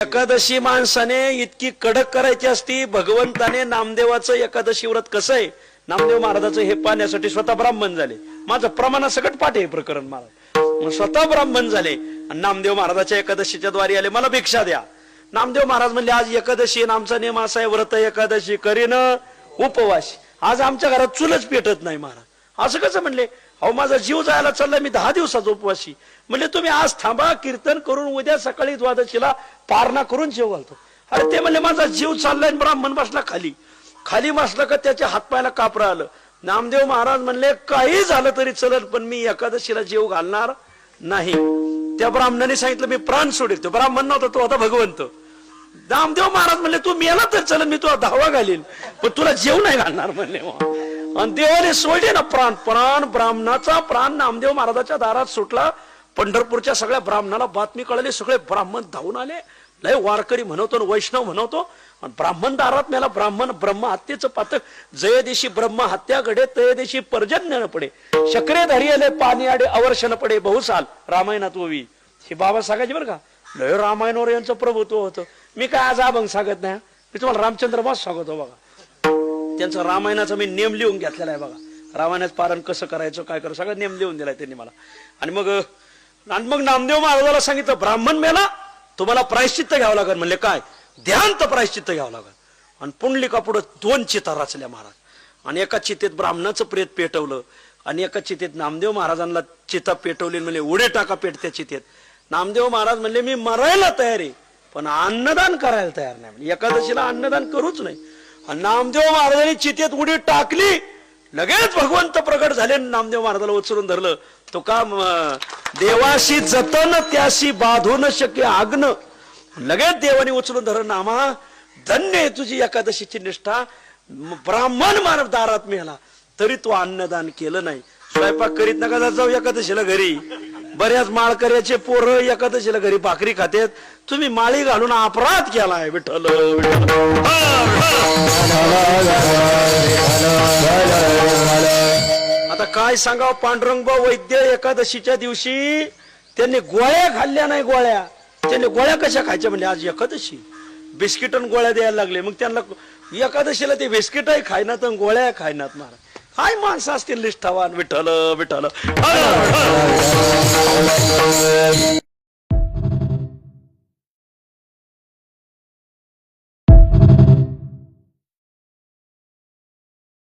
एकादशी माणसाने इतकी कडक करायची असती. भगवंताने नामदेवाचं एकादशी व्रत कसं आहे, नामदेव महाराजाचं हे पाहण्यासाठी स्वतः ब्राह्मण झाले. माझं प्रमाणासकट पाठ आहे प्रकरण महाराज. स्वतः ब्राह्मण झाले आणि नामदेव महाराजाच्या एकादशीच्या द्वारी आले, मला भिक्षा द्या. नामदेव महाराज म्हणले आज एकादशी आहे, आमचा नियम असा आहे, व्रत एकादशी करीन उपवास. आज आमच्या घरात चुलच पेटत नाही महाराज. असं कसं म्हणले? अहो माझा जीव जायला चाललाय, मी 10 दिवसाचा उपवासी. म्हणजे तुम्ही आज थांबा, कीर्तन करून उद्या सकाळी द्वादशीला पारणा करून जेव घालतो. अरे ते म्हणले माझा जीव चाललाय. ब्राह्मण बसला खाली. खाली बसला का त्याच्या हातपायाला कापरा आलं. नामदेव महाराज म्हणले काही झालं तरी चलत, पण मी एकादशीला जेव घालणार नाही. त्या ब्राह्मणाने सांगितलं मी प्राण सोडेल. तो ब्राह्मण नव्हता, तो होता भगवंत. नामदेव महाराज म्हणले तू मेला तर चलन, मी तुला धावा घालील, पण तुला जेव नाही घालणार म्हणले. आणि देवाने सोडले ना प्राण. प्राण ब्राह्मणाचा प्राण नामदेव महाराजाच्या दारात सुटला. पंढरपूरच्या सगळ्या ब्राह्मणाला बातमी कळली. सगळे ब्राह्मण धावून आले. लय वारकरी म्हणवतो, वैष्णव म्हणवतो. आणि ब्राह्मण दारात मेला. ब्राह्मण ब्रह्म हत्येचं पातक. जय देशी ब्रह्म हत्या घडे, तय देशी पर्जन्य न पडे. शकरे धरी आले पाणी आडे अवर्षण पडे बहुसाल. रामायणात ओवी हे बाबा सांगायचे बरं का. लय रामायणावर यांचं प्रभुत्व होतं. मी काय आज अभंग सांगत नाही, मी तुम्हाला रामचंद्र मास सांगतो बघा. त्यांचं रामायणाचा मी नेम लिहून घेतलेला आहे बघा. रामायणाचं पारण कसं करायचं, काय करायचं, सगळं नेम लिहून दिलाय त्यांनी मला. आणि मग नामदेव महाराजाला सांगितलं ब्राह्मण मेला, तुम्हाला प्रायश्चित्त घ्यावं लागेल. म्हणले काय? ध्यान तर प्रायश्चित्त घ्यावं लागेल. आणि पुंडलिका पुढे 2 चिता रचल्या महाराज. आणि एका चितेत ब्राह्मणाचं प्रेत पेटवलं आणि एका चितेत नामदेव महाराजांना चिता पेटवली. म्हणजे उडे टाका पेट त्या चितेत. नामदेव महाराज म्हणले मी मरायला तयार आहे, पण अन्नदान करायला तयार नाही. म्हणजे एकादशीला अन्नदान करूच नाही. आणि नामदेव महाराजांनी चितेत उडी टाकली. लगेच भगवंत प्रगट झाले. नामदेव महाराजाला उचलून धरलं. तो का देवाशी जतन त्याशी बाधू न शक्य आग्न. लगेच देवाने उचलून धरलं. नामा धन्य आहे तुझी एकादशीची निष्ठा. ब्राह्मण मानव दारात मिळाला तरी तू अन्नदान केलं नाही. स्वयंपाक करीत नका जाऊ एकादशीला घरी. बऱ्याच माळकऱ्याचे पोरं एकादशीला घरी भाकरी खातेत. तुम्ही माळी घालून अपराध केलाय. विठ्ठल आता काय सांगाव. पांडुरंग वैद्य एकादशीच्या दिवशी त्यांनी गोळ्या खाल्ल्या नाही. गोळ्या त्यांनी गोळ्या कशा खायच्या म्हणजे आज एकादशी. बिस्किट आणि गोळ्या द्यायला लागले. मग त्यांना एकादशीला ते बिस्किटही खायनात आणि गोळ्या खायनात. महाराज काय माणसं असतील निष्ठावान. विठ्ठल विठ्ठल.